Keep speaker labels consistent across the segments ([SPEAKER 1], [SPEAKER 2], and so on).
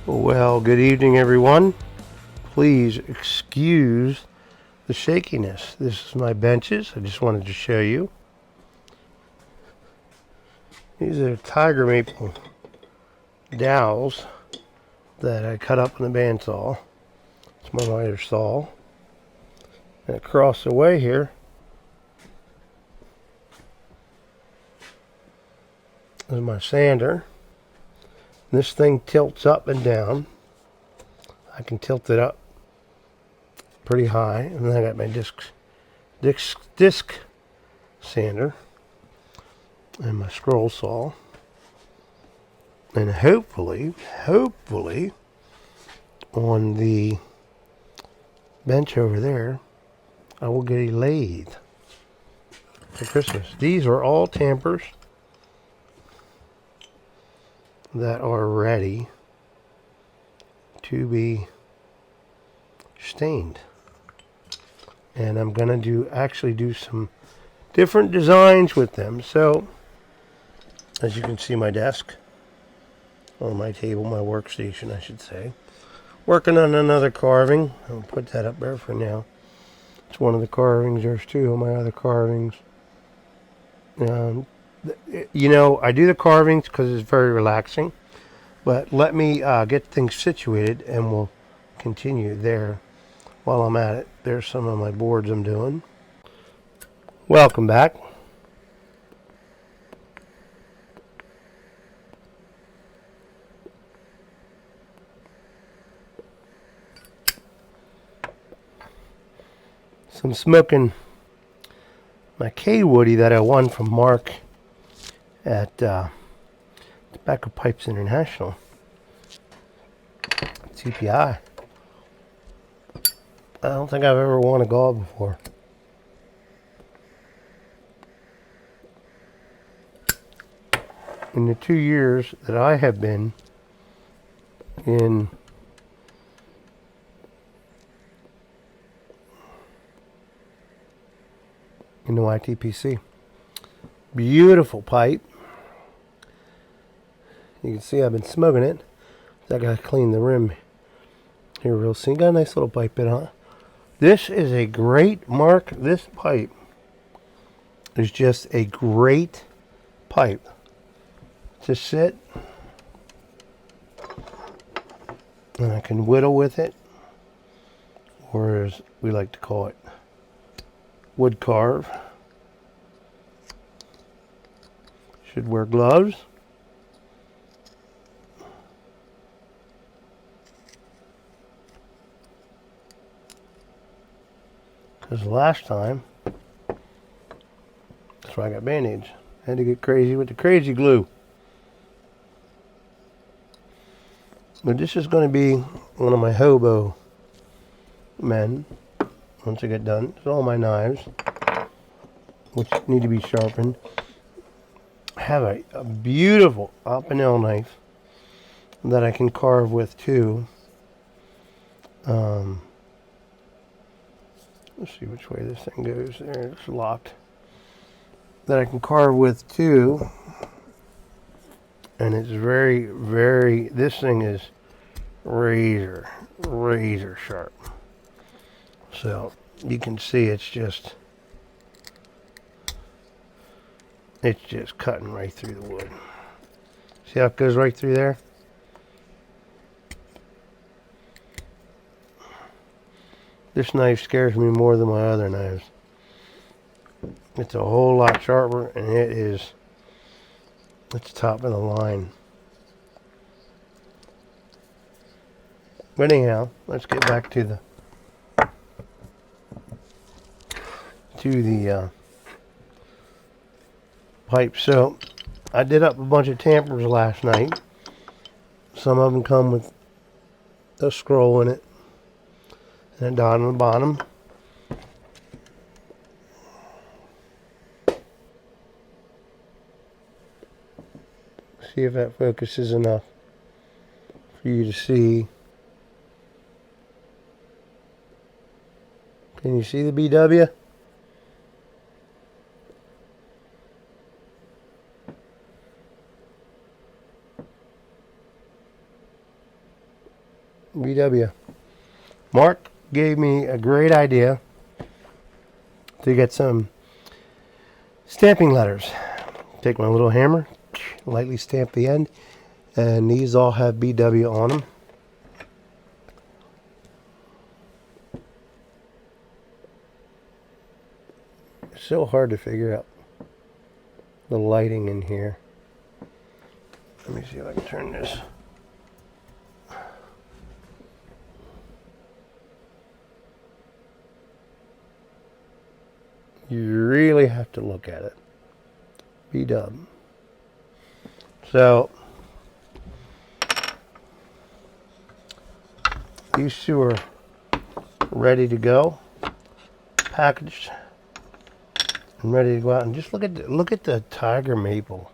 [SPEAKER 1] Well, good evening, everyone. Please excuse the shakiness. This is my benches. I just wanted to show you. These are tiger maple dowels that I cut up in the bandsaw. It's my miter saw. And across the way here is my sander. This thing tilts up and down. I can tilt it up pretty high, and then I got my disc sander and my scroll saw, and hopefully on the bench over there I will get a lathe for Christmas. These are all tampers that are ready to be stained, and I'm gonna do some different designs with them. So as you can see, my desk on my table, my workstation I should say, working on another carving. I'll put that up there for now. It's one of the carvings. There's two of my other carvings. You know, I do the carvings because it's very relaxing, but let me get things situated and we'll continue there while I'm at it. There's some of my boards I'm doing. Welcome back. So I'm smoking my K-Woody that I won from Mark at Tobacco Pipes International, TPI. I don't think I've ever won a gall before. In the 2 years that I have been in the YTPC. Beautiful pipe. You can see I've been smoking it. I gotta clean the rim here real soon. Got a nice little pipe in on it. This is a great mark. This pipe is just a great pipe to sit, and I can whittle with it, or as we like to call it, wood carve. Should wear gloves. Because last time, that's why I got band-aids. I had to get crazy with the crazy glue. But this is going to be one of my hobo men once I get done. It's all my knives, which need to be sharpened. I have a beautiful Opinel knife that I can carve with too. Let's see which way this thing goes. There, it's locked. That I can carve with too. And it's very, very, this thing is razor sharp. So you can see it's just cutting right through the wood. See how it goes right through there? This knife scares me more than my other knives. It's a whole lot sharper, and it's top of the line. But anyhow, let's get back to the pipe. So I did up a bunch of tampers last night. Some of them come with a scroll in it and a dot on the bottom. See if that focuses enough for you to see. Can you see the BW? VW. Mark gave me a great idea to get some stamping letters. Take my little hammer, lightly stamp the end, and these all have BW on them. It's so hard to figure out the lighting in here. Let me see if I can turn this. You really have to look at it. B-dub. So, these two are ready to go, packaged, and ready to go out. And just look at the tiger maple.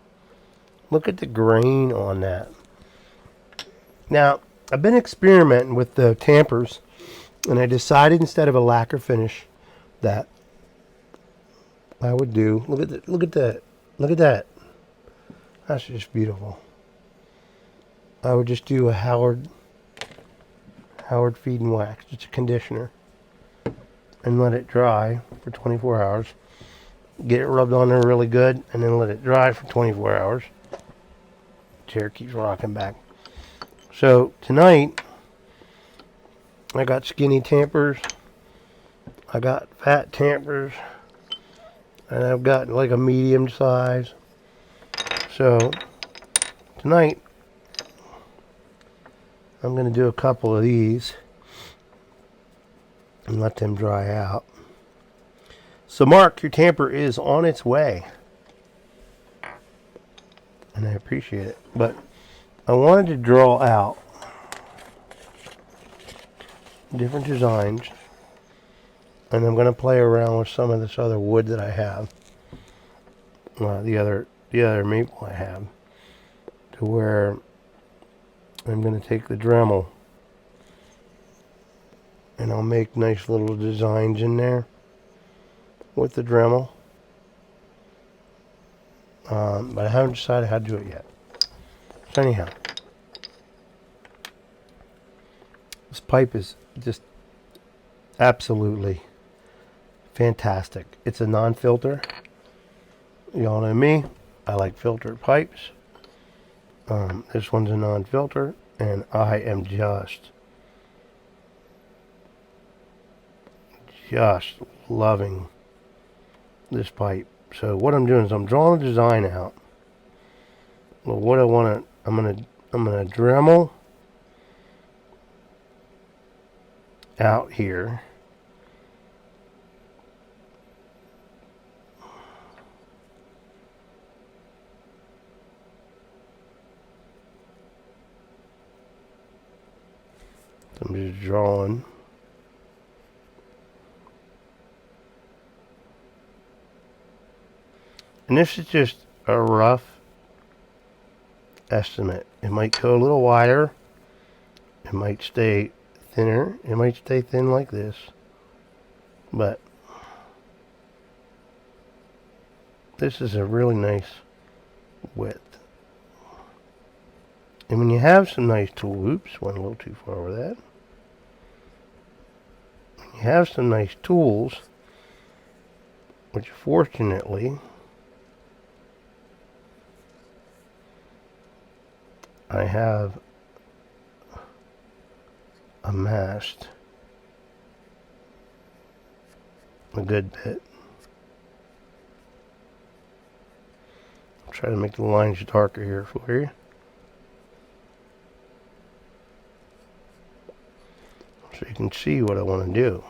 [SPEAKER 1] Look at the grain on that. Now, I've been experimenting with the tampers, and I decided instead of a lacquer finish that I would do. Look at that. That's just beautiful. I would just do a Howard feed and wax, just a conditioner, and let it dry for 24 hours. Get it rubbed on there really good, and then let it dry for 24 hours. Chair keeps rocking back. So tonight, I got skinny tampers, I got fat tampers, and I've got like a medium size. So tonight, I'm going to do a couple of these and let them dry out. So Mark, your tamper is on its way, and I appreciate it. But I wanted to draw out different designs, and I'm going to play around with some of this other wood that I have, the other maple I have, to where I'm going to take the Dremel and I'll make nice little designs in there with the Dremel. But I haven't decided how to do it yet. So anyhow, this pipe is just absolutely fantastic. It's a non-filter. You all know me. I like filtered pipes. This one's a non-filter, and I am just loving this pipe. So what I'm doing is I'm drawing a design out. Well, what I want to, I'm gonna Dremel out here. I'm just drawing. And this is just a rough estimate. It might go a little wider. It might stay thinner. It might stay thin like this. But this is a really nice width. And when you have some nice tools, oops, went a little too far with that. When you have some nice tools, which fortunately I have amassed a good bit. I'll try to make the lines darker here for you. So you can see what I want to do.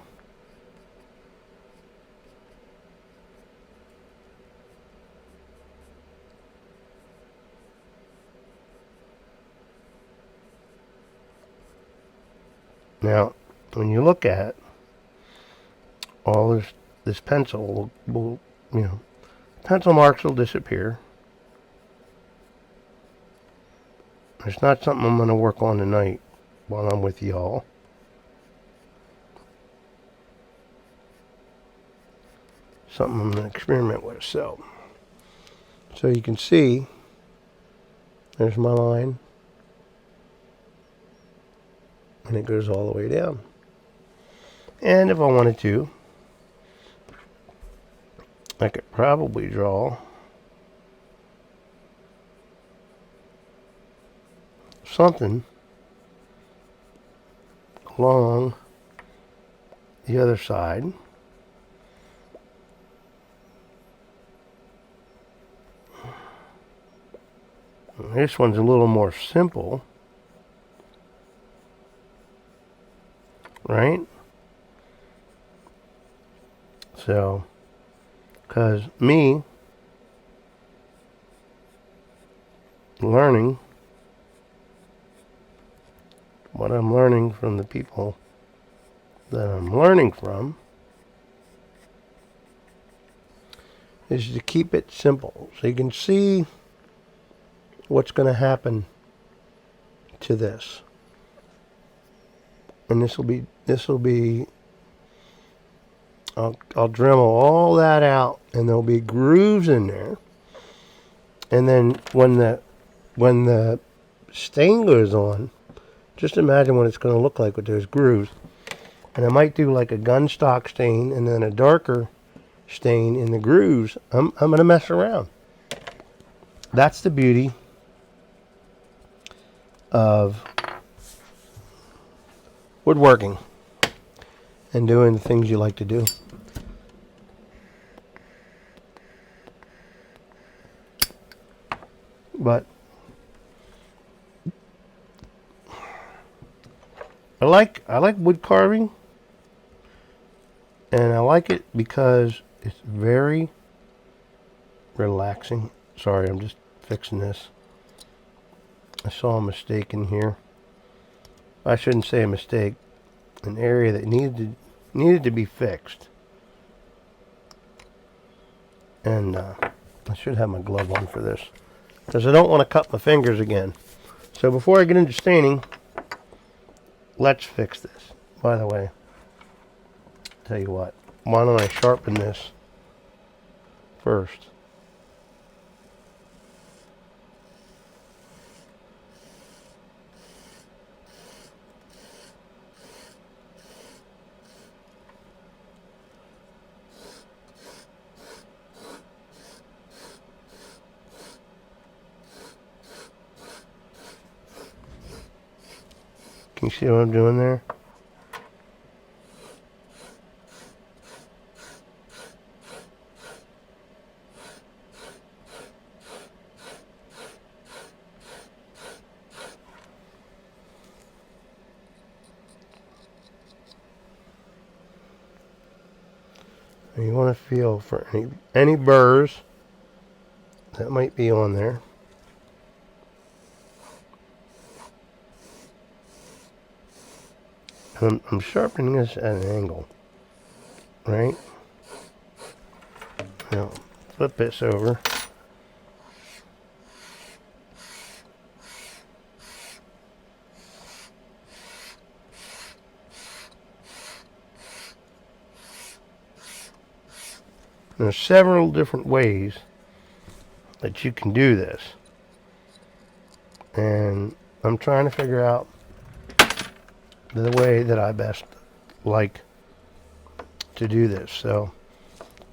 [SPEAKER 1] Now, when you look at all this pencil will, you know, pencil marks will disappear. It's not something I'm going to work on tonight while I'm with y'all. Something I'm going to experiment with. So you can see, there's my line. and it goes all the way down. And if I wanted to, I could probably draw something along the other side. This one's a little more simple, right? So, because me learning what I'm learning from the people that I'm learning from is to keep it simple, so you can see what's going to happen to this. And this will be I'll Dremel all that out, and there'll be grooves in there. And then when the stain goes on, just imagine what it's going to look like with those grooves. And I might do like a gunstock stain and then a darker stain in the grooves. I'm going to mess around. That's the beauty of woodworking and doing the things you like to do. But I like wood carving, and I like it because it's very relaxing. Sorry, I'm just fixing this. I saw a mistake in here. I shouldn't say a mistake. An area that needed to be fixed. And I should have my glove on for this, because I don't want to cut my fingers again. So before I get into staining, let's fix this. By the way, tell you what, why don't I sharpen this first? Can you see what I'm doing there? And you want to feel for any burrs that might be on there. I'm sharpening this at an angle, right? Now, flip this over. There's several different ways that you can do this, and I'm trying to figure out the way that I best like to do this. So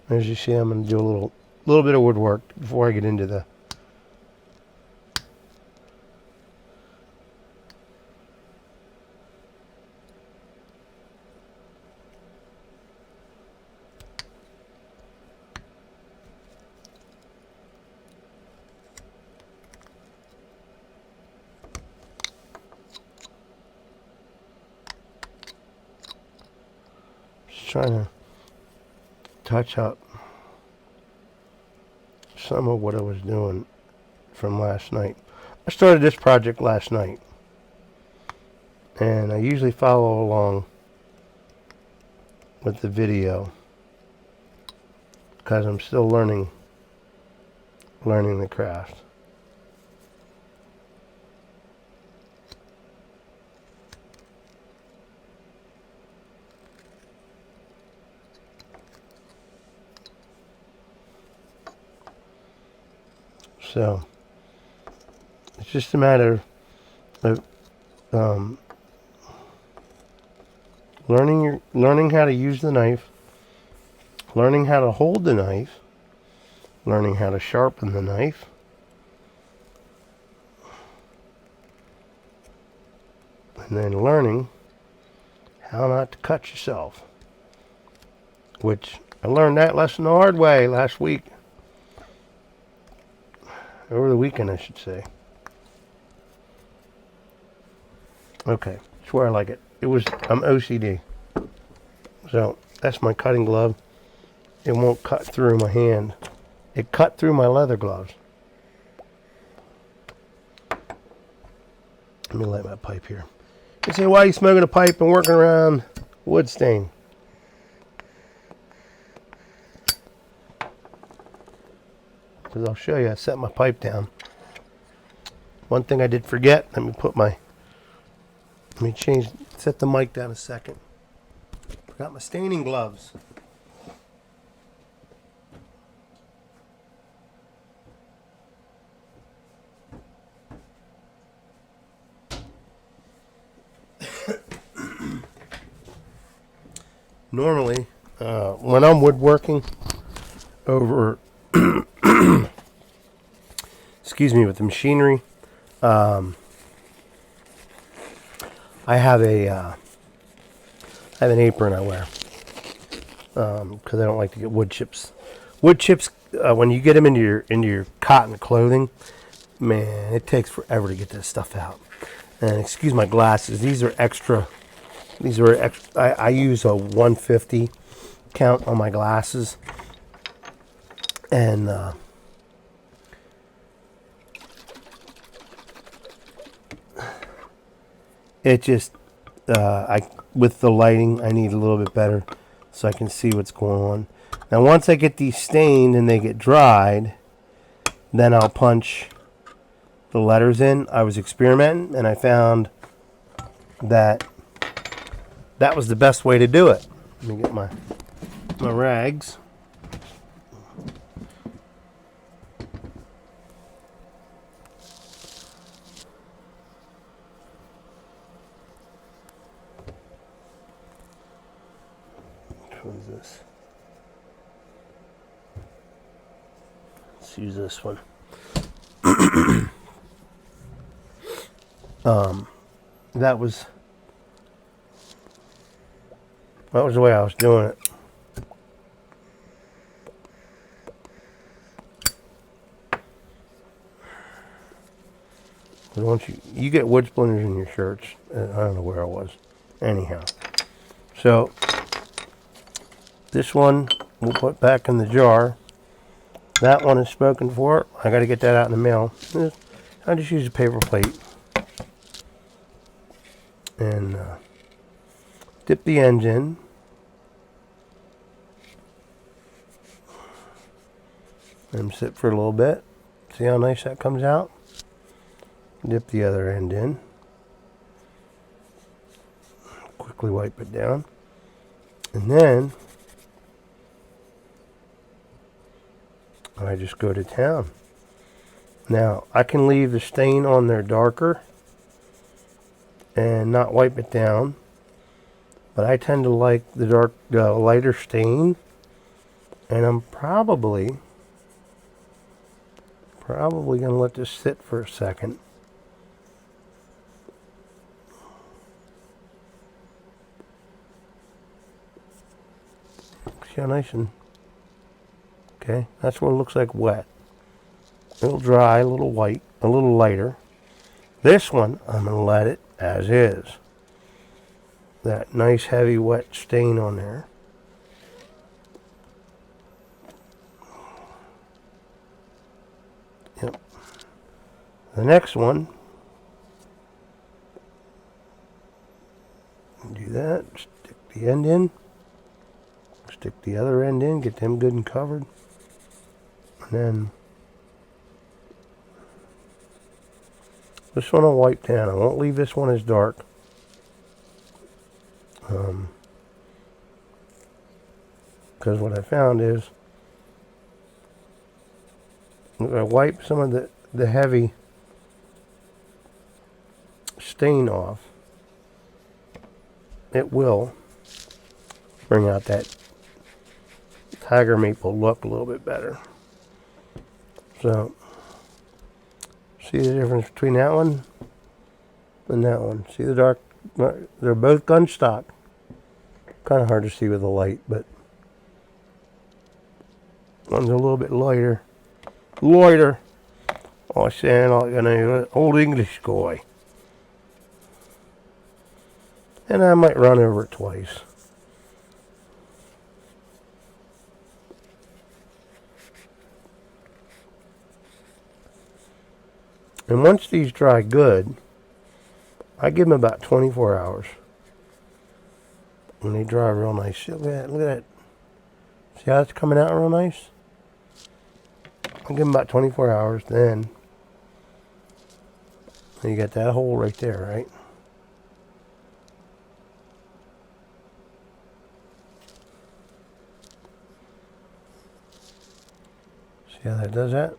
[SPEAKER 1] as you see, I'm going to do a little bit of woodwork before I get into the trying to touch up some of what I was doing from last night. I started this project last night, and I usually follow along with the video because I'm still learning the craft. So it's just a matter of Learning how to use the knife, learning how to hold the knife, learning how to sharpen the knife, and then learning how not to cut yourself, which I learned that lesson the hard way last week. Over the weekend, I should say. Okay, that's where I like it. I'm OCD. So, that's my cutting glove. It won't cut through my hand. It cut through my leather gloves. Let me light my pipe here. You say, why are you smoking a pipe and working around wood stain? Because I'll show you, I set my pipe down. One thing I did forget, set the mic down a second. Forgot my staining gloves. Normally, when I'm woodworking over with the machinery, I have an apron I wear because I don't like to get wood chips. Wood chips, when you get them into your cotton clothing, man, it takes forever to get this stuff out. And excuse my glasses; these are extra. I use a 150 count on my glasses, and it just with the lighting, I need a little bit better so I can see what's going on. Now, once I get these stained and they get dried, then I'll punch the letters in. I was experimenting, and I found that was the best way to do it. Let me get my rags. Which one is this? Let's use this one. That was the way I was doing it. Once you get wood splinters in your shirts, I don't know where I was. Anyhow, so this one we'll put back in the jar. That one is spoken for. I got to get that out in the mail. I just use a paper plate and dip the ends in. And sit for a little bit. See how nice that comes out? Dip the other end in. Quickly wipe it down. And then I just go to town. Now, I can leave the stain on there darker and not wipe it down. But I tend to like the lighter stain. And I'm probably going to let this sit for a second. See how nice and... Okay, that's what it looks like wet. It'll dry, a little white, a little lighter. This one, I'm going to let it as is. That nice heavy wet stain on there. Yep. The next one, do that, stick the end in, stick the other end in, get them good and covered, and then this one I'll wipe down. I won't leave this one as dark. Because what I found is, if I wipe some of the heavy stain off, it will bring out that tiger maple look a little bit better. So, see the difference between that one and that one? See the dark? They're both gun stock. Kind of hard to see with the light, but one's a little bit lighter. Lighter. Oh, I sound like an old English guy. And I might run over it twice. And once these dry good, I give them about 24 hours. When they dry real nice. See, look at that. Look at that. See how it's coming out real nice? I'll give them about 24 hours. Then you got that hole right there, right? See how that does that?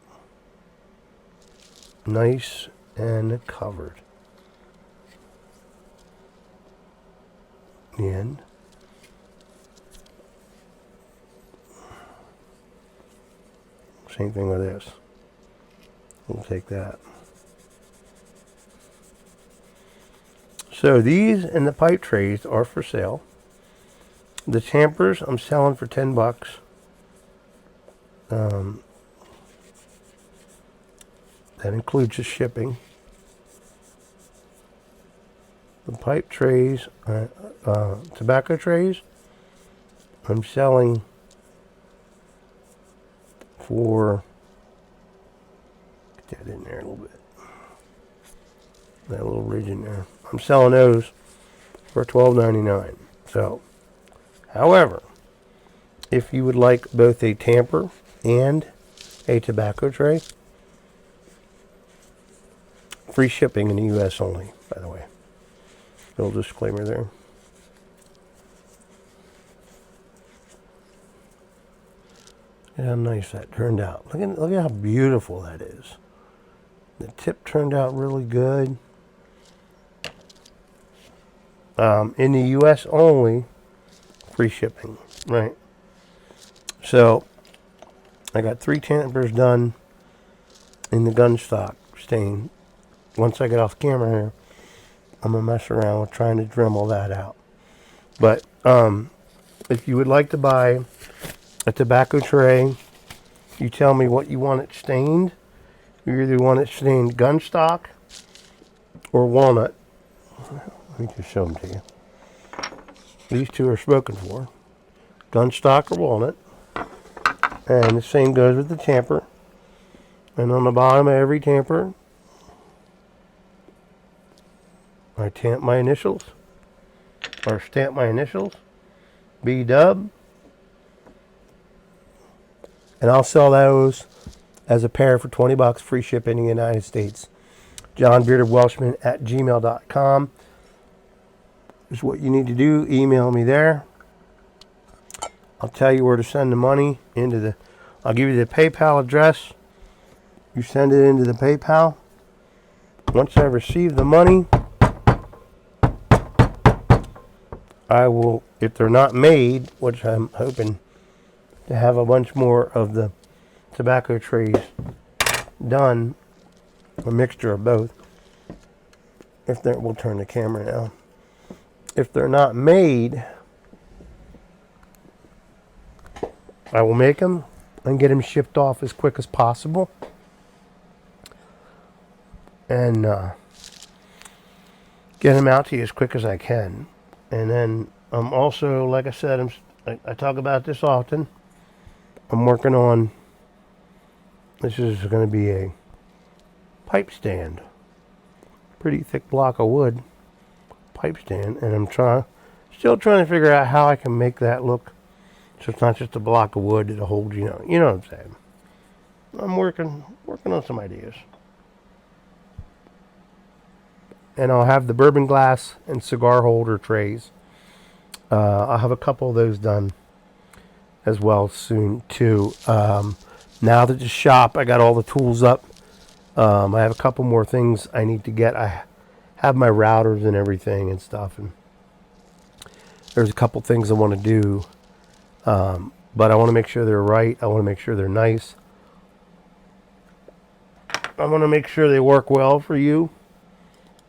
[SPEAKER 1] Nice and covered. The end. Same thing with this. We'll take that. So these and the pipe trays are for sale. The tampers I'm selling for $10. That includes the shipping. The pipe trays, tobacco trays, I'm selling for, get that in there a little bit, that little ridge in there. I'm selling those for $12.99. So, however, if you would like both a tamper and a tobacco tray, free shipping in the U.S. only, by the way. Little disclaimer there. Look at how nice that turned out. Look at how beautiful that is. The tip turned out really good. In the U.S. only, free shipping, right? So, I got 3 tampers done in the gun stock stain. Once I get off camera here, I'm going to mess around with trying to Dremel that out. But if you would like to buy a tobacco tray, you tell me what you want it stained. You either want it stained gun stock or walnut. Let me just show them to you. These two are spoken for. Gun stock or walnut. And the same goes with the tamper. And on the bottom of every tamper, I tamp my initials, or stamp my initials, B-Dub, and I'll sell those as a pair for $20, free shipping in the United States. johnbeardedwelshman at gmail.com is what you need to do. Email me there. I'll tell you where to send the money into the, I'll give you the PayPal address. You send it into the PayPal. Once I receive the money, I will, if they're not made, which I'm hoping to have a bunch more of the tobacco trays done, a mixture of both. If they're, we'll turn the camera now. If they're not made, I will make them and get them shipped off as quick as possible. And get them out to you as quick as I can. And then I'm also, like I said, I talk about this often. I'm working on, this is going to be a pipe stand. Pretty thick block of wood pipe stand. And I'm still trying to figure out how I can make that look so it's not just a block of wood that holds, you know what I'm saying. I'm working on some ideas. And I'll have the bourbon glass and cigar holder trays. I'll have a couple of those done as well soon too. Now that the shop, I got all the tools up. I have a couple more things I need to get. I have my routers and everything and stuff. And There's a couple things I want to do, but I want to make sure they're right. I want to make sure they're nice. I want to make sure they work well for you,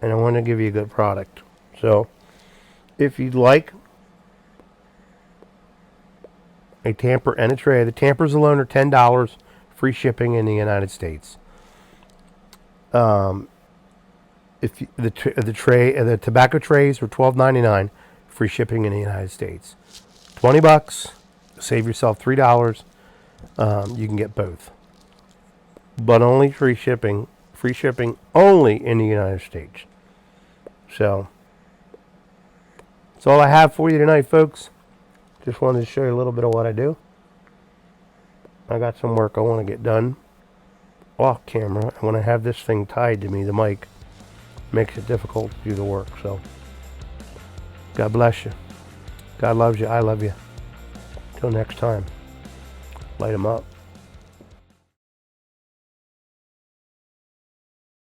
[SPEAKER 1] and I want to give you a good product. So if you'd like a tamper and a tray, the tampers alone are $10, free shipping in the United States. If you, the tobacco trays are $12.99, free shipping in the United States. $20, save yourself $3. You can get both, but only free shipping. Free shipping only in the United States. So that's all I have for you tonight, folks. Just wanted to show you a little bit of what I do. I got some work I want to get done off camera, and when I have this thing tied to me, the mic makes it difficult to do the work. So God bless you. God loves you. I love you. Till next time, light 'em up.